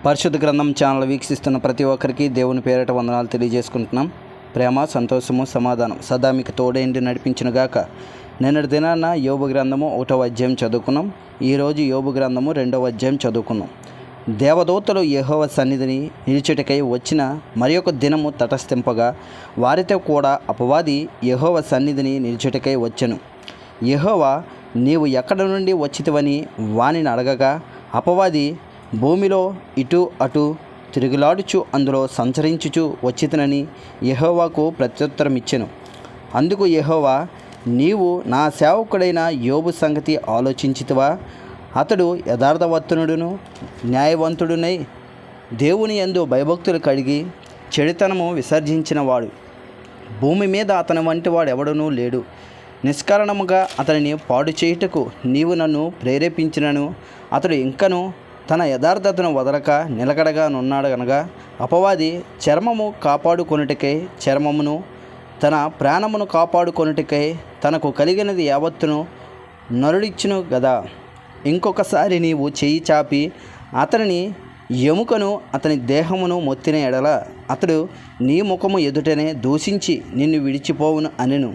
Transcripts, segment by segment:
పరిశుద్ధ గ్రంథం ఛానల్ వీక్షిస్తున్న ప్రతి ఒక్కరికి దేవుని పేరిట వందనాలు తెలియజేసుకుంటున్నాం. ప్రేమ, సంతోషము, సమాధానం సదా మీకు తోడేంటి నడిపించునుగాక. నిన్నటి దినాన యోబు గ్రంథము 1వ అధ్యాయం చదువుకున్నాం. ఈరోజు యోబు గ్రంథము 2వ అధ్యాయం చదువుకున్నాం. దేవదూతలు యెహోవా సన్నిధిని నిలిచుటకై వచ్చిన మరి ఒక దినము తటస్థింపగా వారితో కూడా అపవాది యెహోవా సన్నిధిని నిలిచుటకై వచ్చెను. యెహోవా, నీవు ఎక్కడ నుండి వచ్చితివని వానిని అడగగా, అపవాది, భూమిలో ఇటు అటు తిరుగులాడుచు అందులో సంచరించుచు వచ్చితనని యెహోవాకు ప్రత్యుత్తరం ఇచ్చెను. అందుకు యెహోవా, నీవు నా సేవకుడైన యోబు సంగతి ఆలోచించితివా? అతడు యథార్థవంతుడును న్యాయవంతుడునై దేవుని యందు భయభక్తులు కలిగి చెడుతనము విసర్జించినవాడు. భూమి మీద అతని వంటి వాడు ఎవడనూ లేడు. నిష్కారణముగా అతనిని పాడు చేయుటకు నీవు నన్ను ప్రేరేపించినను అతడు ఇంకను తన యథార్థతను వదలక నిలకడగా నున్నాడు గనక, అపవాది చర్మము కాపాడుకొనుటకై చర్మమును, తన ప్రాణమును కాపాడుకొనుటకై తనకు కలిగినది యావత్తును నరుడిచ్చును గదా. ఇంకొకసారి నీవు చెయ్యి చాపి అతనిని ఎముకను అతని దేహమును మొత్తిన ఎడల అతడు నీ ముఖము ఎదుటనే దూషించి నిన్ను విడిచిపోవును అనెను.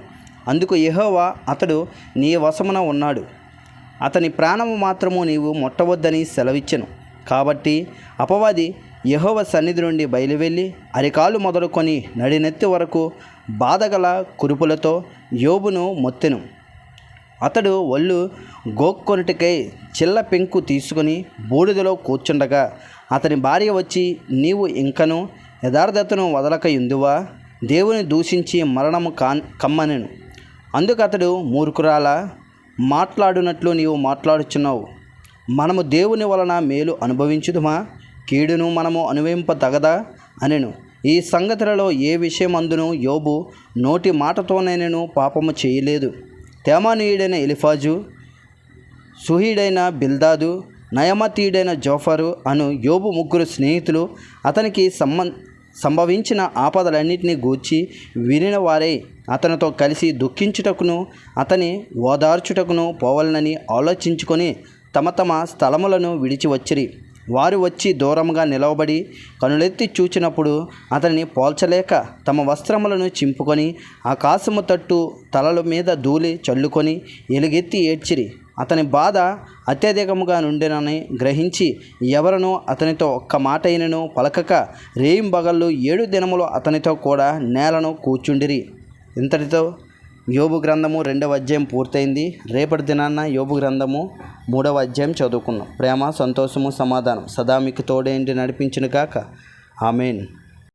అందుకు యెహోవా, అతడు నీ వశమున ఉన్నాడు, అతని ప్రాణము మాత్రము నీవు ముట్టవద్దని సెలవిచ్చెను. కాబట్టి అపవాది యెహోవా సన్నిధి నుండి బయలువెళ్ళి అరికాలు మొదలుకొని నడినెత్తి వరకు బాధగల కురుపులతో యోబును మొత్తెను. అతడు ఒళ్ళు గోక్కొనుటకై చిల్ల పెంకు తీసుకొని బూడిదలో కూర్చుండగా అతని భార్య వచ్చి, నీవు ఇంకను యథార్థతను వదలకయుందువా? దేవుని దూషించి మరణము కమ్మనెను. అందుకు అతడు, మూర్ఖురాలా, మాట్లాడునట్లు నీవు మాట్లాడుచున్నావు. మనము దేవుని వలన మేలు అనుభవించుదుమా? కీడును మనము అనుభవింపతగదా అనెను. ఈ సంగతులలో ఏ విషయమందును యోబు నోటి మాటతోనైనను పాపము చేయలేదు. తేమానీయుడైన ఎలిఫాజు, సుహీడైన బిల్దాదు, నయమతీయుడైన జోఫరు అను యోబు ముగ్గురు స్నేహితులు అతనికి సంభవించిన ఆపదలన్నింటినీ గూర్చి వినిన వారే అతనితో కలిసి దుఃఖించుటకును అతని ఓదార్చుటకును పోవాలనని ఆలోచించుకొని తమ తమ స్థలములను విడిచి వచ్చిరి. వారు వచ్చి దూరంగా నిలవబడి కనులెత్తి చూచినప్పుడు అతనిని పోల్చలేక తమ వస్త్రములను చింపుకొని ఆకాశము తట్టు తలల మీద ధూళి చల్లుకొని ఎలుగెత్తి ఏడ్చిరి. అతని బాధ అత్యధికముగా నుండెనని గ్రహించి ఎవరనూ అతనితో ఒక్క మాట అయినను పలకక రేయింబగళ్ళు 7 దినములు అతనితో కూడా నేలను కూర్చుండిరి. ఇంతటితో యోబు గ్రంథము 2వ అధ్యాయం పూర్తయింది. రేపటి దినాన్న యోబు గ్రంథము 3వ అధ్యాయం చదువుకున్నాం. ప్రేమ, సంతోషము, సమాధానం సదా మీకు తోడేంటి నడిపించును గాక. ఆమేన్.